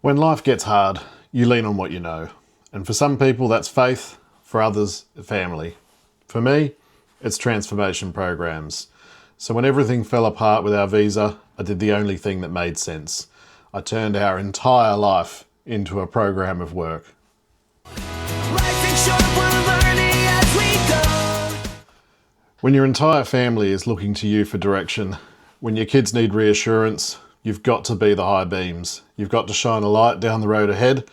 When life gets hard, you lean on what you know. And for some people, that's faith. For others, family. For me, it's transformation programs. So when everything fell apart with our visa, I did the only thing that made sense. I turned our entire life into a program of work. When your entire family is looking to you for direction, when your kids need reassurance, you've got to be the high beams. You've got to shine a light down the road ahead,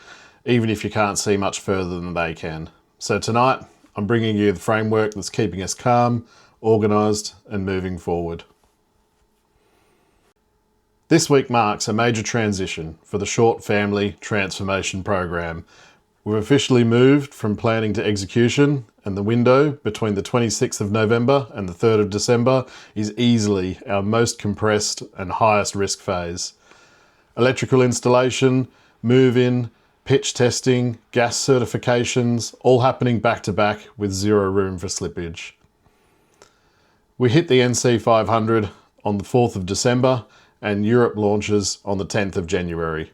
even if you can't see much further than they can. So tonight, I'm bringing you the framework that's keeping us calm, organised and moving forward. This week marks a major transition for the Short Family Transformation Program. We've officially moved from planning to execution, and the window between the 26th of November and the 3rd of December is easily our most compressed and highest risk phase. Electrical installation, move-in, pitch testing, gas certifications, all happening back to back with zero room for slippage. We hit the NC 500 on the 4th of December and Europe launches on the 10th of January.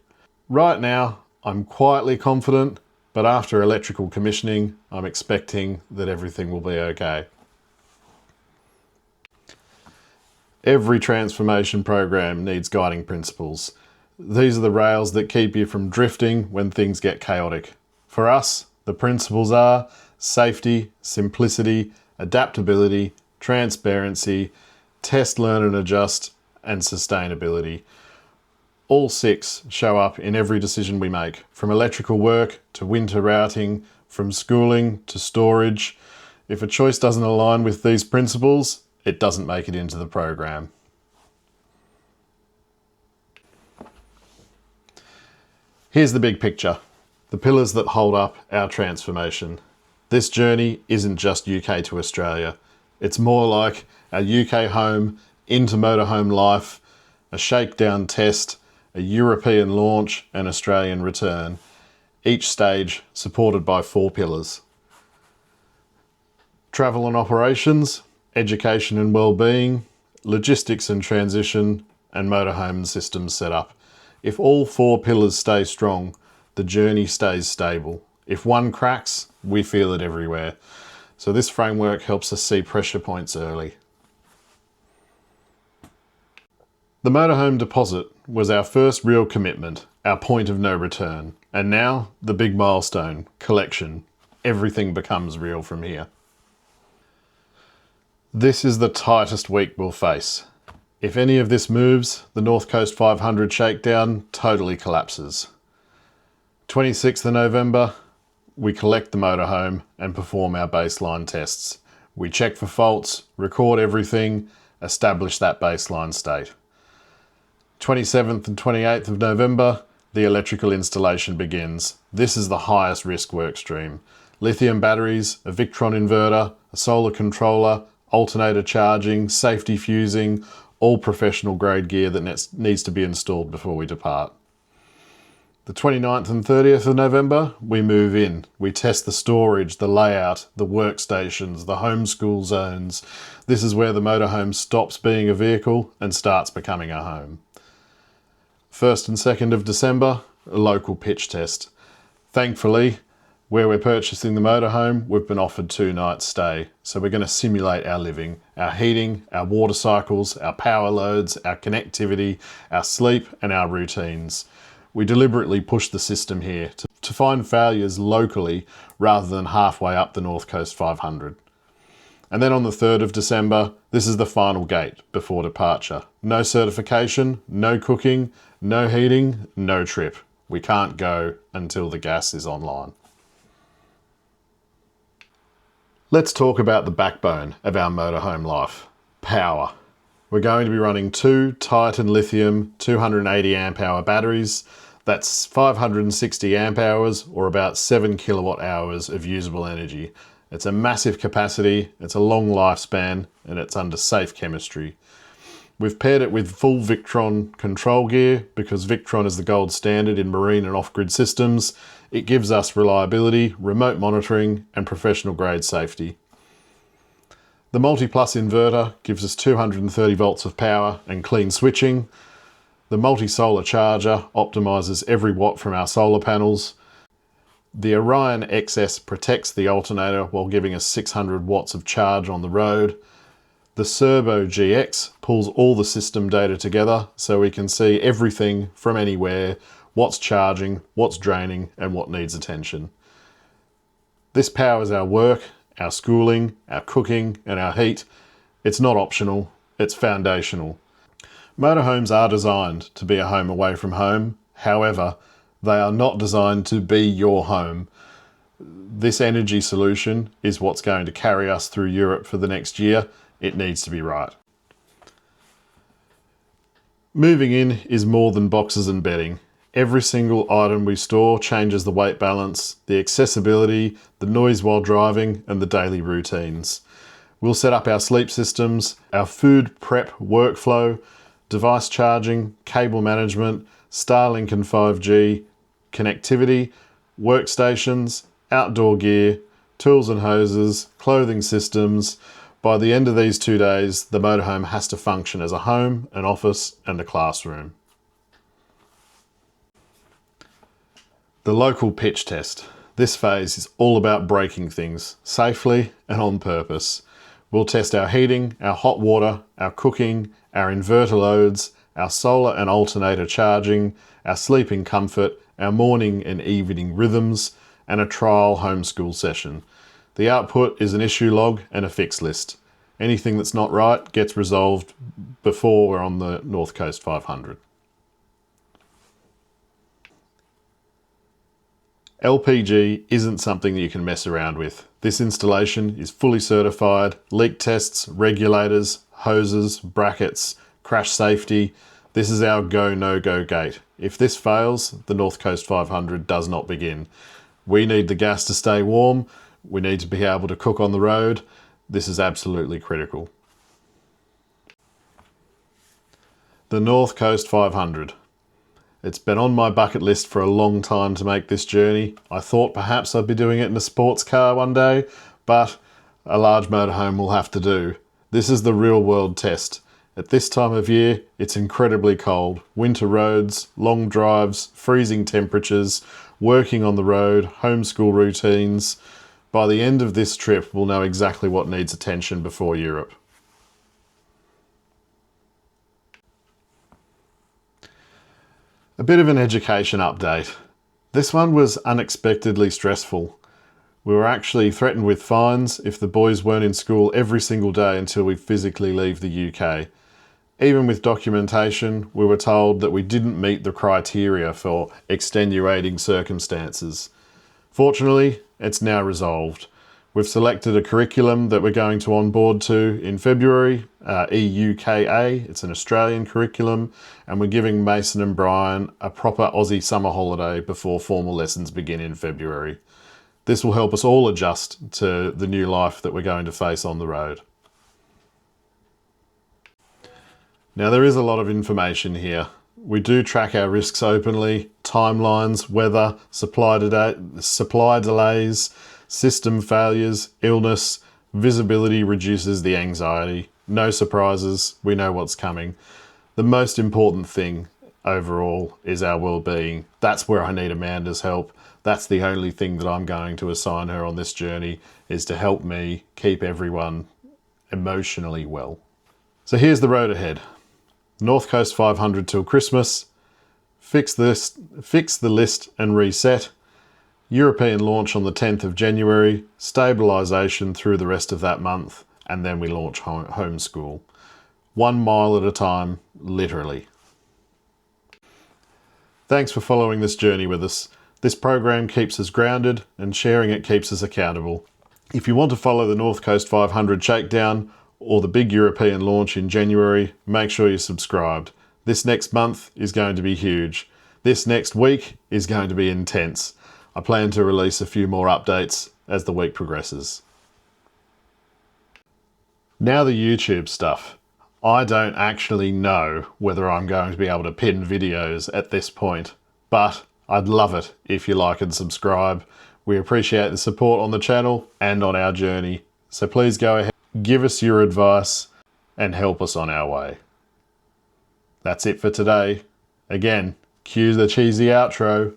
Right now, I'm quietly confident, but after electrical commissioning, I'm expecting that everything will be okay. Every transformation program needs guiding principles. These are the rails that keep you from drifting when things get chaotic. For us, the principles are safety, simplicity, adaptability, transparency, test, learn and adjust, and sustainability. All 6 show up in every decision we make, from electrical work to winter routing, from schooling to storage. If a choice doesn't align with these principles, it doesn't make it into the program. Here's the big picture, the pillars that hold up our transformation. This journey isn't just UK to Australia. It's more like our UK home into motorhome life, a shakedown test, a European launch and Australian return, each stage supported by 4 pillars. Travel and operations, education and well-being, logistics and transition, and motorhome and systems setup. If all 4 pillars stay strong, the journey stays stable. If one cracks, we feel it everywhere. So this framework helps us see pressure points early. The motorhome deposit was our first real commitment, our point of no return. And now, the big milestone, collection. Everything becomes real from here. This is the tightest week we'll face. If any of this moves, the North Coast 500 shakedown totally collapses. 26th of November, we collect the motorhome and perform our baseline tests. We check for faults, record everything, establish that baseline state. 27th and 28th of November, the electrical installation begins. This is the highest risk work stream. Lithium batteries, a Victron inverter, a solar controller, alternator charging, safety fusing, all professional grade gear that needs to be installed before we depart. The 29th and 30th of November, we move in. We test the storage, the layout, the workstations, the homeschool zones. This is where the motorhome stops being a vehicle and starts becoming a home. 1st and 2nd of December, a local pitch test. Thankfully, where we're purchasing the motorhome, we've been offered 2 nights stay. So we're going to simulate our living, our heating, our water cycles, our power loads, our connectivity, our sleep and our routines. We deliberately push the system here to find failures locally rather than halfway up the North Coast 500. And then on the 3rd of December, this is the final gate before departure. No certification, no cooking, no heating, no trip. We can't go until the gas is online. Let's talk about the backbone of our motorhome life, power. We're going to be running 2 Titan lithium 280 amp hour batteries. That's 560 amp hours or about 7 kilowatt hours of usable energy. It's a massive capacity, it's a long lifespan, and it's under safe chemistry. We've paired it with full Victron control gear because Victron is the gold standard in marine and off-grid systems. It gives us reliability, remote monitoring, and professional grade safety. The Multi Plus inverter gives us 230 volts of power and clean switching. The multi-solar charger optimizes every watt from our solar panels. The Orion XS protects the alternator while giving us 600 watts of charge on the road. The Servo GX pulls all the system data together so we can see everything from anywhere, what's charging, what's draining, and what needs attention. This powers our work, our schooling, our cooking, and our heat. It's not optional, it's foundational. Motorhomes are designed to be a home away from home. However, they are not designed to be your home. This energy solution is what's going to carry us through Europe for the next year. It needs to be right. Moving in is more than boxes and bedding. Every single item we store changes the weight balance, the accessibility, the noise while driving, and the daily routines. We'll set up our sleep systems, our food prep workflow, device charging, cable management, Starlink and 5G, connectivity, workstations, outdoor gear, tools and hoses, clothing systems. By the end of these 2 days, the motorhome has to function as a home, an office, and a classroom. The local pitch test. This phase is all about breaking things safely and on purpose. We'll test our heating, our hot water, our cooking, our inverter loads, our solar and alternator charging, our sleeping comfort, our morning and evening rhythms, and a trial homeschool session. The output is an issue log and a fix list. Anything that's not right gets resolved before we're on the North Coast 500. LPG isn't something that you can mess around with. This installation is fully certified, leak tests, regulators, hoses, brackets, crash safety. This is our go, no-go gate. If this fails, the North Coast 500 does not begin. We need the gas to stay warm. We need to be able to cook on the road. This is absolutely critical. The North Coast 500. It's been on my bucket list for a long time to make this journey. I thought perhaps I'd be doing it in a sports car one day, but a large motorhome will have to do. This is the real world test. At this time of year, it's incredibly cold. Winter roads, long drives, freezing temperatures, working on the road, homeschool routines. By the end of this trip, we'll know exactly what needs attention before Europe. A bit of an education update. This one was unexpectedly stressful. We were actually threatened with fines if the boys weren't in school every single day until we physically leave the UK. Even with documentation, we were told that we didn't meet the criteria for extenuating circumstances. Fortunately, it's now resolved. We've selected a curriculum that we're going to onboard to in February, EUKA. It's an Australian curriculum, and we're giving Mason and Brian a proper Aussie summer holiday before formal lessons begin in February. This will help us all adjust to the new life that we're going to face on the road. Now, there is a lot of information here. We do track our risks openly: timelines, weather, supply delays, system failures, illness. Visibility reduces the anxiety. No surprises, we know what's coming. The most important thing overall is our well-being. That's where I need Amanda's help. That's the only thing that I'm going to assign her on this journey, is to help me keep everyone emotionally well. So here's the road ahead. North Coast 500 till Christmas. Fix the list and reset. European launch on the 10th of January, stabilisation through the rest of that month, and then we launch homeschool. 1 mile at a time, literally. Thanks for following this journey with us. This program keeps us grounded, and sharing it keeps us accountable. If you want to follow the North Coast 500 shakedown or the big European launch in January, make sure you're subscribed. This next month is going to be huge. This next week is going to be intense. I plan to release a few more updates as the week progresses. Now the YouTube stuff. I don't actually know whether I'm going to be able to pin videos at this point, but I'd love it if you like and subscribe. We appreciate the support on the channel and on our journey. So please go ahead, give us your advice and help us on our way. That's it for today. Again, cue the cheesy outro.